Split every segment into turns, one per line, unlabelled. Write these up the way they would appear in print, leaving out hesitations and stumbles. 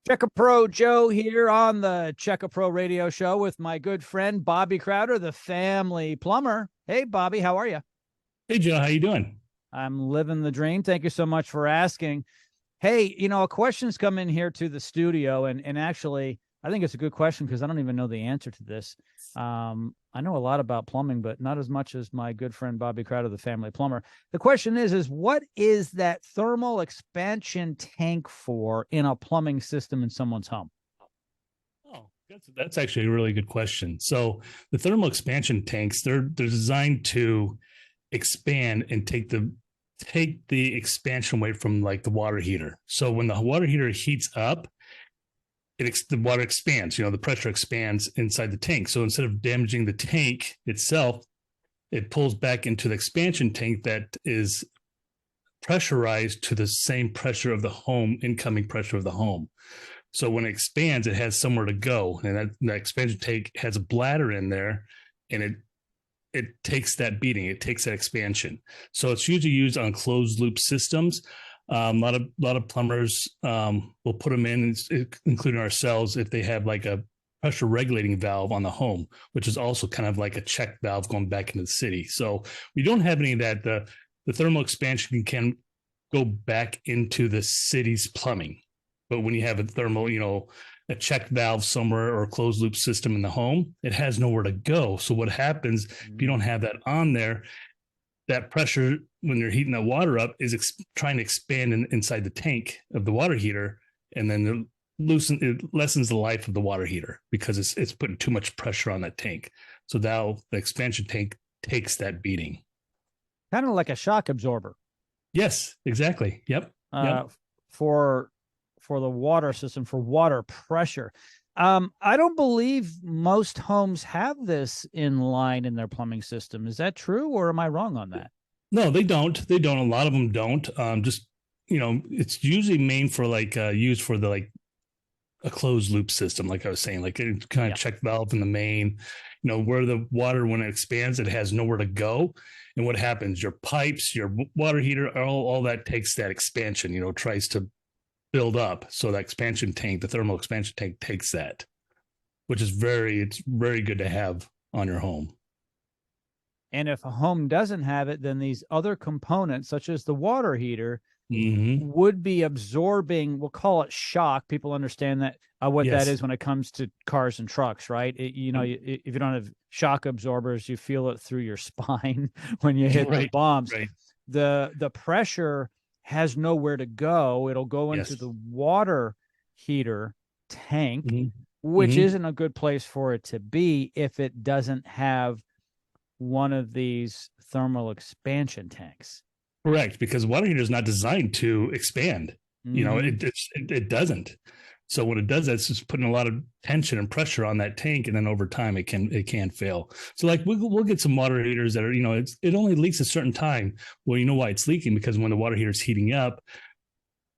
Check a Pro Joe here on the Check a Pro radio show with my good friend Bobby Crowder, the family plumber. Hey, Bobby, how are you?
Hey Joe, how you doing?
I'm living the dream. Thank you so much for asking. Hey, a question's come in here to the studio, and actually, I think it's a good question because I don't even know the answer to this. I know a lot about plumbing, but not as much as my good friend Bobby Crowder, the family plumber. The question is what is that thermal expansion tank for in a plumbing system in someone's home?
Oh, that's actually a really good question. So the thermal expansion tanks, they're designed to expand and take the expansion weight from like the water heater. So when the water heater heats up, the water expands. The pressure expands inside the tank. So instead of damaging the tank itself, it pulls back into the expansion tank that is pressurized to the same pressure of the home, incoming pressure of the home. So when it expands, it has somewhere to go, and that expansion tank has a bladder in there, and it takes that beating, it takes that expansion. So it's usually used on closed loop systems. A lot of plumbers will put them in, including ourselves, if they have like a pressure regulating valve on the home, which is also kind of like a check valve going back into the city. So we don't have any of that. The thermal expansion can go back into the city's plumbing. But when you have a thermal, a check valve somewhere or a closed loop system in the home, it has nowhere to go. So what happens if you don't have that on there, that pressure when you're heating that water up is trying to expand inside the tank of the water heater, and then it lessens the life of the water heater because it's putting too much pressure on that tank. So now the expansion tank takes that beating.
Kind of like a shock absorber.
Yes, exactly. Yep.
For the water system, for water pressure. I don't believe most homes have this in line in their plumbing system. Is that true, or am I wrong on that?
No, they don't. They don't. A lot of them don't. It's usually made for used for a closed loop system, like I was saying, like it kind of check valve in the main, where the water, when it expands, it has nowhere to go. And what happens? Your pipes, your water heater, all that takes that expansion, tries to build up. So that expansion tank, the thermal expansion tank, takes that, which is it's very good to have on your home.
And if a home doesn't have it, then these other components, such as the water heater, would be absorbing, we'll call it shock. People understand that what that is when it comes to cars and trucks, right? If you don't have shock absorbers, you feel it through your spine when you hit the bumps.
Right.
The pressure has nowhere to go. It'll go into the water heater tank, which isn't a good place for it to be if it doesn't have one of these thermal expansion tanks.
Correct, because water heater is not designed to expand. It doesn't. So what it does, it's just putting a lot of tension and pressure on that tank, and then over time it can fail. So like we'll get some water heaters that are, it only leaks a certain time. Well, you know why it's leaking? Because when the water heater is heating up,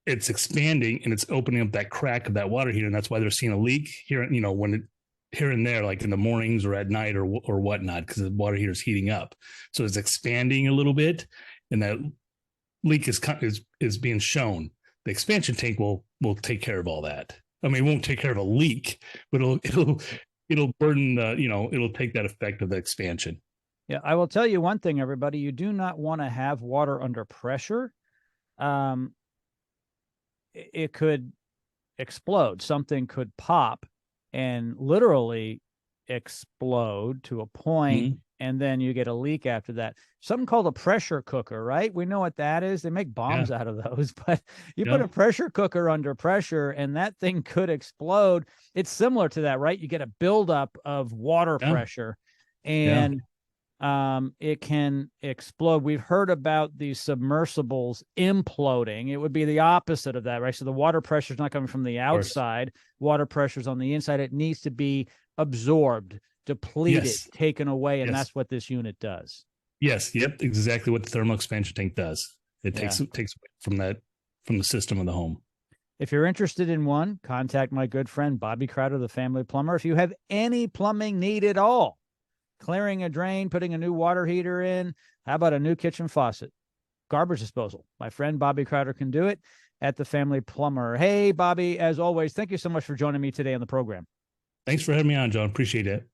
it's expanding and it's opening up that crack of that water heater, and that's why they're seeing a leak here. Here and there, like in the mornings or at night or whatnot, because the water heater is heating up, so it's expanding a little bit, and that leak is being shown. The expansion tank will take care of all that. I mean, it won't take care of a leak, but it'll burden it'll take that effect of the expansion.
Yeah, I will tell you one thing, everybody. You do not want to have water under pressure. It could explode. Something could pop and literally explode to a point, and then you get a leak after that. Something called a pressure cooker, right? We know what that is. They make bombs out of those, but you put a pressure cooker under pressure and that thing could explode. It's similar to that, right? You get a buildup of water pressure, and it can explode. We've heard about these submersibles imploding. It would be the opposite of that, right? So the water pressure is not coming from the outside. Water pressure is on the inside. It needs to be absorbed, depleted, taken away, and that's what this unit does.
Yes, yep, exactly what the thermal expansion tank does. It takes away from the system of the home.
If you're interested in one, contact my good friend Bobby Crowder, the family plumber. If you have any plumbing need at all, clearing a drain, putting a new water heater in, how about a new kitchen faucet, garbage disposal? My friend Bobby Crowder can do it. at the Family Plumber. Hey, Bobby, as always, thank you so much for joining me today on the program.
Thanks for having me on, John. Appreciate it.